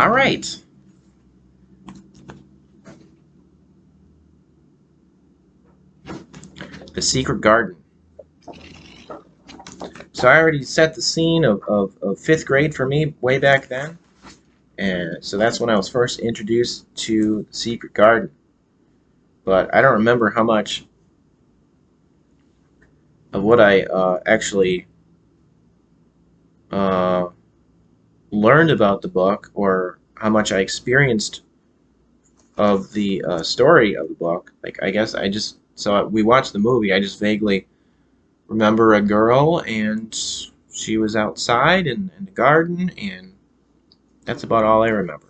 All right. The Secret Garden. So I already set the scene of fifth grade for me way back then. And so that's when I was first introduced to the Secret Garden. But I don't remember how much of what I actually uh, learned about the book or how much I experienced of the story of the book. Like, I guess I just, so we watched the movie, I just vaguely remember a girl and she was outside in the garden, and that's about all I remember.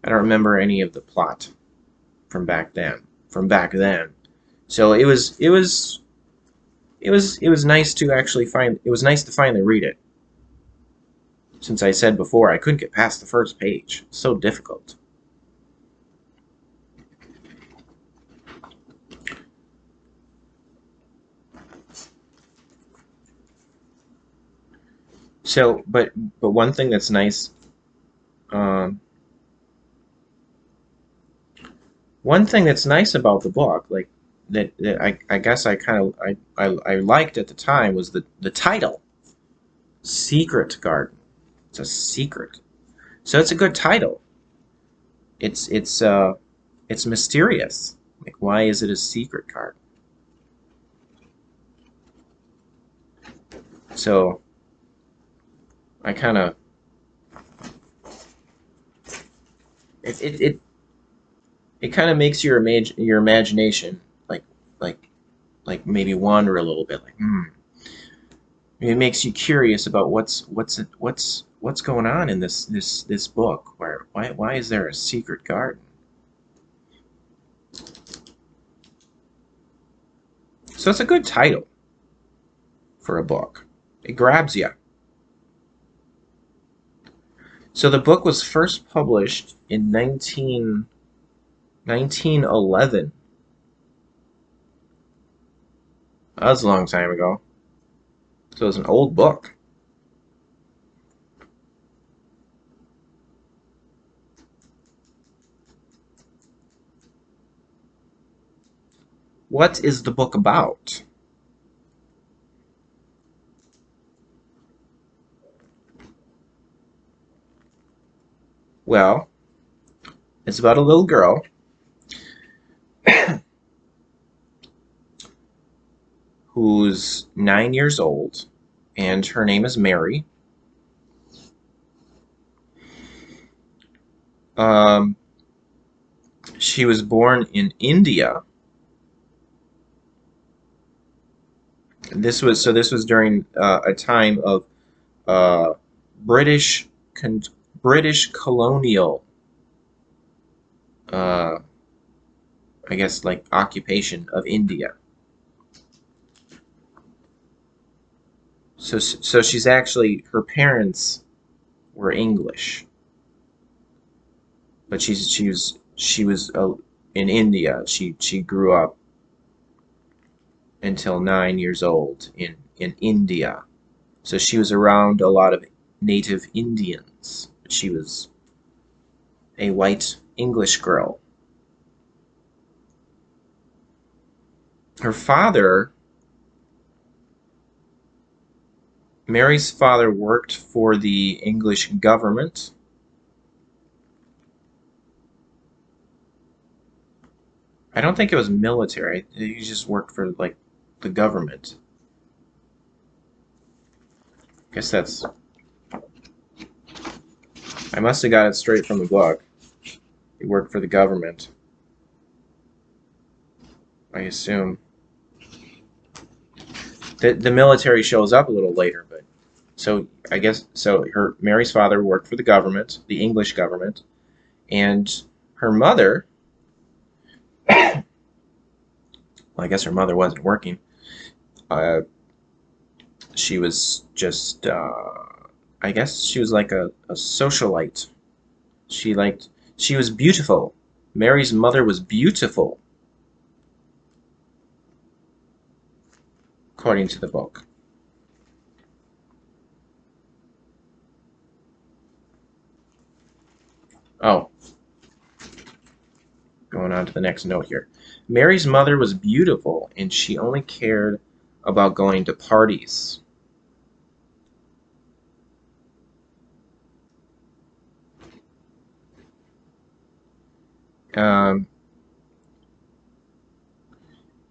I don't remember any of the plot from back then. From back then. So it was nice to actually find. It was nice to finally read it. Since I said before I couldn't get past the first page. So difficult. So, but one thing that's nice, um, one thing that's nice about the book, like that I guess I kind of I liked at the time was the title, Secret Garden. It's a secret, so it's a good title. It's mysterious. Like, why is it a secret garden? So I kind of it it kind of makes your imagination like like maybe wander a little bit. Like, it makes you curious about what's going on in this book. Why is there a secret garden? So it's a good title for a book. It grabs you. So the book was first published in 1911. That was a long time ago. So it's an old book. What is the book about? Well, it's about a little girl who's 9 years old, and her name is Mary. Um, she was born in India. This was during a time of uh, British con- British colonial, uh, I guess, like occupation of India. So she's actually, her parents were English, but she was in India. She grew up until 9 years old in India. So she was around a lot of native Indians. She was a white English girl. Her father, Mary's father, worked for the English government. I don't think it was military. He just worked for like the government. I guess that's. I must have got it straight from the book. He worked for the government, I assume. The military shows up a little later, but so I guess so. Her Mary's father worked for the government, the English government, and her mother. Well, I guess her mother wasn't working. Uh, she was just. I guess she was like a socialite. She liked. She was beautiful. Mary's mother was beautiful, according to the book. Oh, going on to the next note here. Mary's mother was beautiful, and she only cared about going to parties. Um,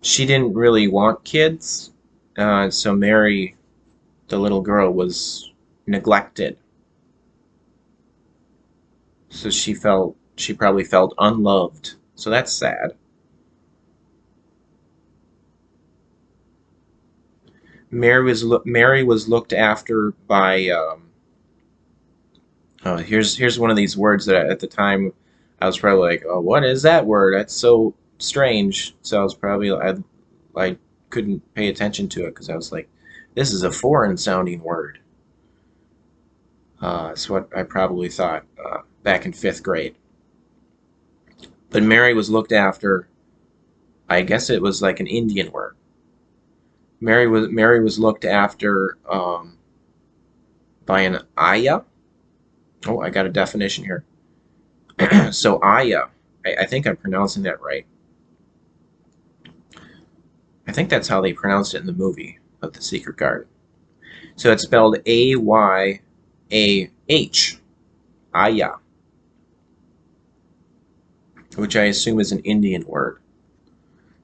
she didn't really want kids, so Mary, the little girl, was neglected. So she probably felt unloved. So that's sad. Mary was looked after by here's one of these words that at the time I was probably like, oh, what is that word? That's so strange. So I was probably I couldn't pay attention to it because I was like, this is a foreign sounding word. That's what I probably thought back in fifth grade. But Mary was looked after. I guess it was like an Indian word. Mary was looked after by an ayah. Oh, I got a definition here. So ayah, I think I'm pronouncing that right. I think that's how they pronounced it in the movie of The Secret Garden. So it's spelled Ayah, ayah, which I assume is an Indian word.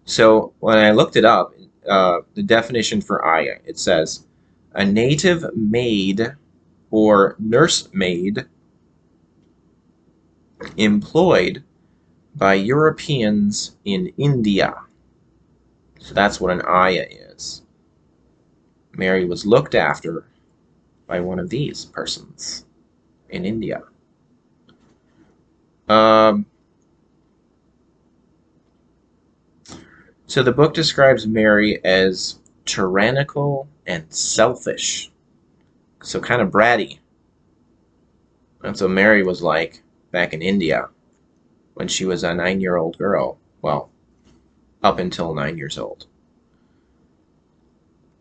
So when I looked it up, the definition for ayah, it says a native maid or nursemaid employed by Europeans in India. So that's what an ayah is. Mary was looked after by one of these persons in India. Um, so the book describes Mary as tyrannical and selfish. So kind of bratty. That's what Mary was like back in India when she was a 9-year-old girl. Well, up until 9 years old.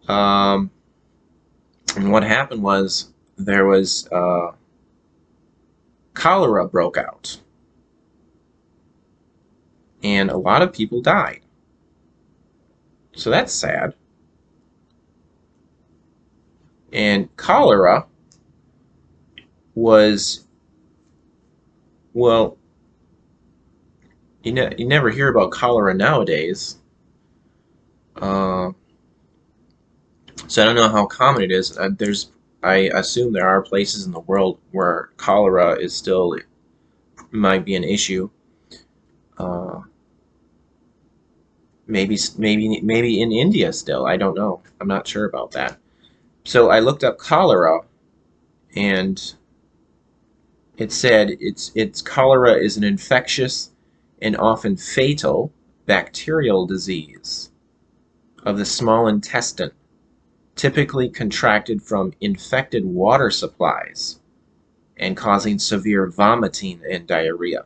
Um, and what happened was there was cholera broke out, and a lot of people died. So that's sad. And cholera was, well, you never hear about cholera nowadays. Uh, so I don't know how common it is. I assume there are places in the world where cholera is still might be an issue. Uh, maybe in India still. I don't know. I'm not sure about that. So I looked up cholera, and it said it's cholera is an infectious and often fatal bacterial disease of the small intestine, typically contracted from infected water supplies and causing severe vomiting and diarrhea.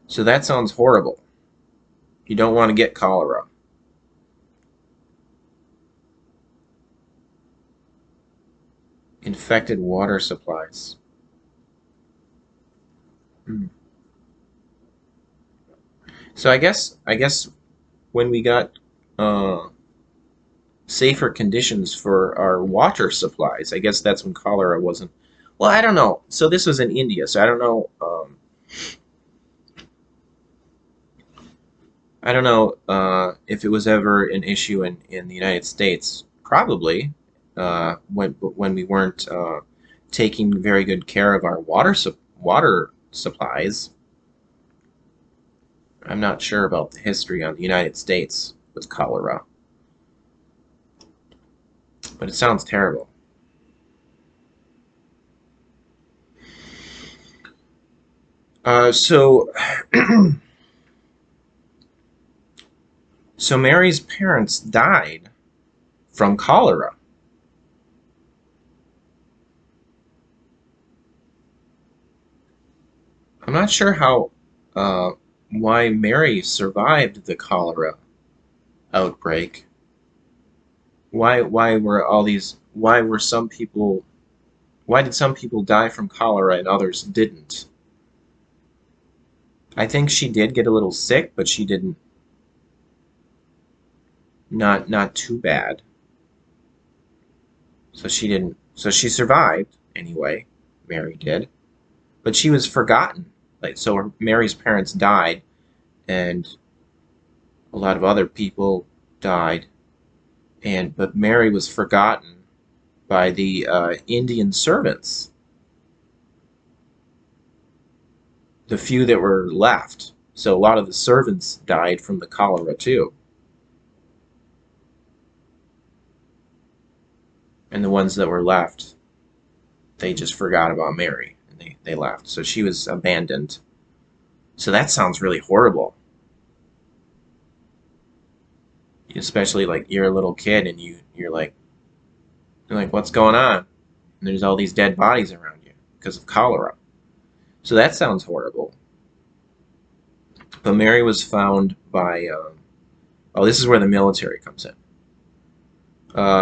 So that sounds horrible. You don't want to get cholera. Infected water supplies. Hmm. So I guess when we got uh, safer conditions for our water supplies, I guess that's when cholera wasn't. Well, I don't know. So this was in India, so I don't know. I don't know if it was ever an issue in the United States. Probably when we weren't taking very good care of our water supplies. I'm not sure about the history on the United States with cholera, but it sounds terrible. So, so Mary's parents died from cholera. I'm not sure how uh, why Mary survived the cholera outbreak. Why were some people why did some people die from cholera and others didn't? I think she did get a little sick, but she didn't, not too bad. So she didn't, so she survived anyway. Mary did, but she was forgotten. Like, so Mary's parents died, and a lot of other people died, and but Mary was forgotten by the Indian servants, the few that were left. So a lot of the servants died from the cholera too, and the ones that were left, they just forgot about Mary and they left. So she was abandoned. So that sounds really horrible, especially like you're a little kid and you're like what's going on? And there's all these dead bodies around you because of cholera. So that sounds horrible. But Mary was found by oh, this is where the military comes in.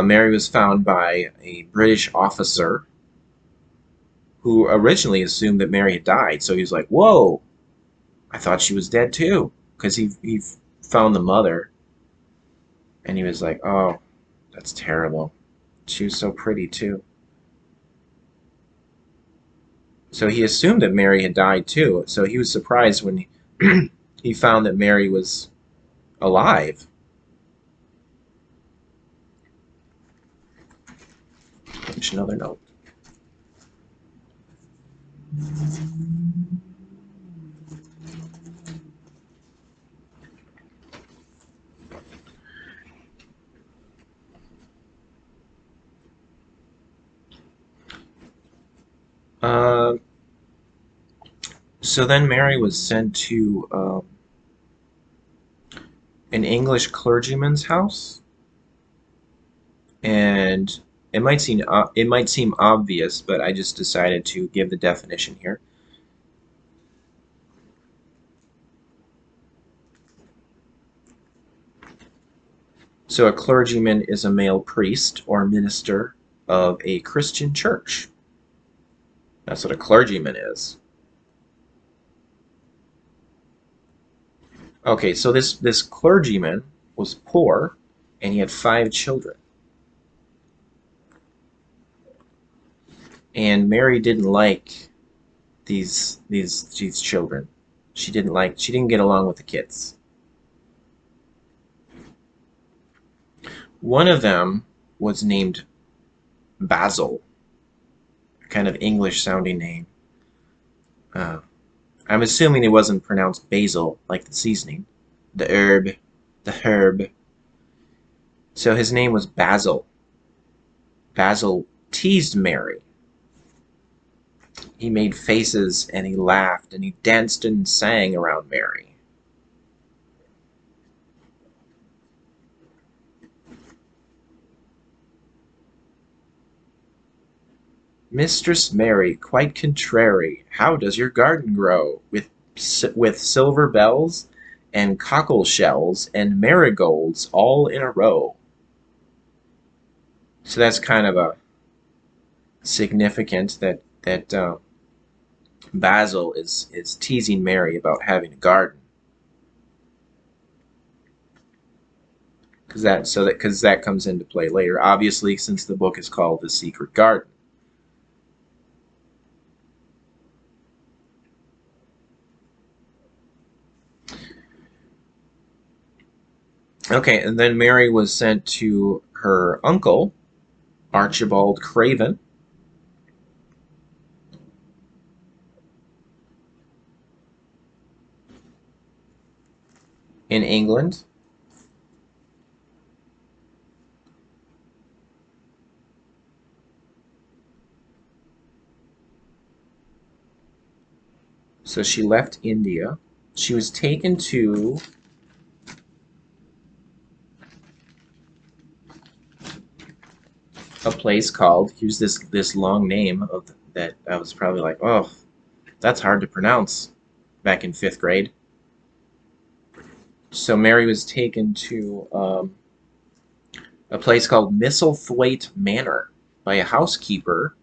Mary was found by a British officer who originally assumed that Mary had died. So he was like, "Whoa, I thought she was dead too," because he found the mother, and he was like, "Oh, that's terrible. She was so pretty too." So he assumed that Mary had died too. So he was surprised when he found that Mary was alive. There's another note. Uh, so then Mary was sent to an English clergyman's house, and it might seem obvious, but I just decided to give the definition here. So a clergyman is a male priest or minister of a Christian church. That's what a clergyman is. Okay, so this clergyman was poor, and he had 5 children. And Mary didn't like these children. She didn't get along with the kids. One of them was named Basil, a kind of English sounding name. Uh, I'm assuming it wasn't pronounced basil like the seasoning, the herb, the herb. So his name was Basil. Basil teased Mary. He made faces and he laughed and he danced and sang around Mary. Mistress Mary, quite contrary, how does your garden grow? With silver bells and cockle shells and marigolds all in a row. So that's kind of a significant that Basil is teasing Mary about having a garden, because that comes into play later. Obviously, since the book is called The Secret Garden. Okay, and then Mary was sent to her uncle, Archibald Craven, in England. So she left India. She was taken to a place called, here's this long name of that I was probably like, oh, that's hard to pronounce back in 5th grade. So Mary was taken to a place called Misselthwaite Manor by a housekeeper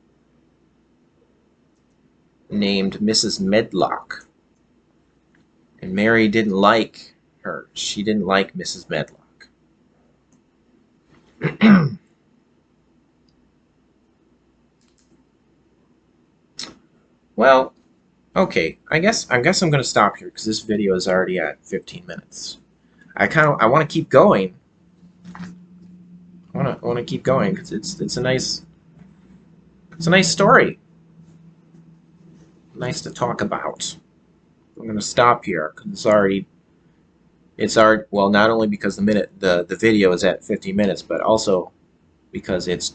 named Mrs. Medlock. And Mary didn't like her. She didn't like Mrs. Medlock. Well, okay. I guess I'm gonna stop here because this video is already at 15 minutes. I want to keep going. I want to keep going because it's a nice story. Nice to talk about. I'm gonna stop here because it's already well, not only because the video is at 15 minutes, but also because it's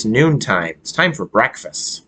noontime. It's time for breakfast.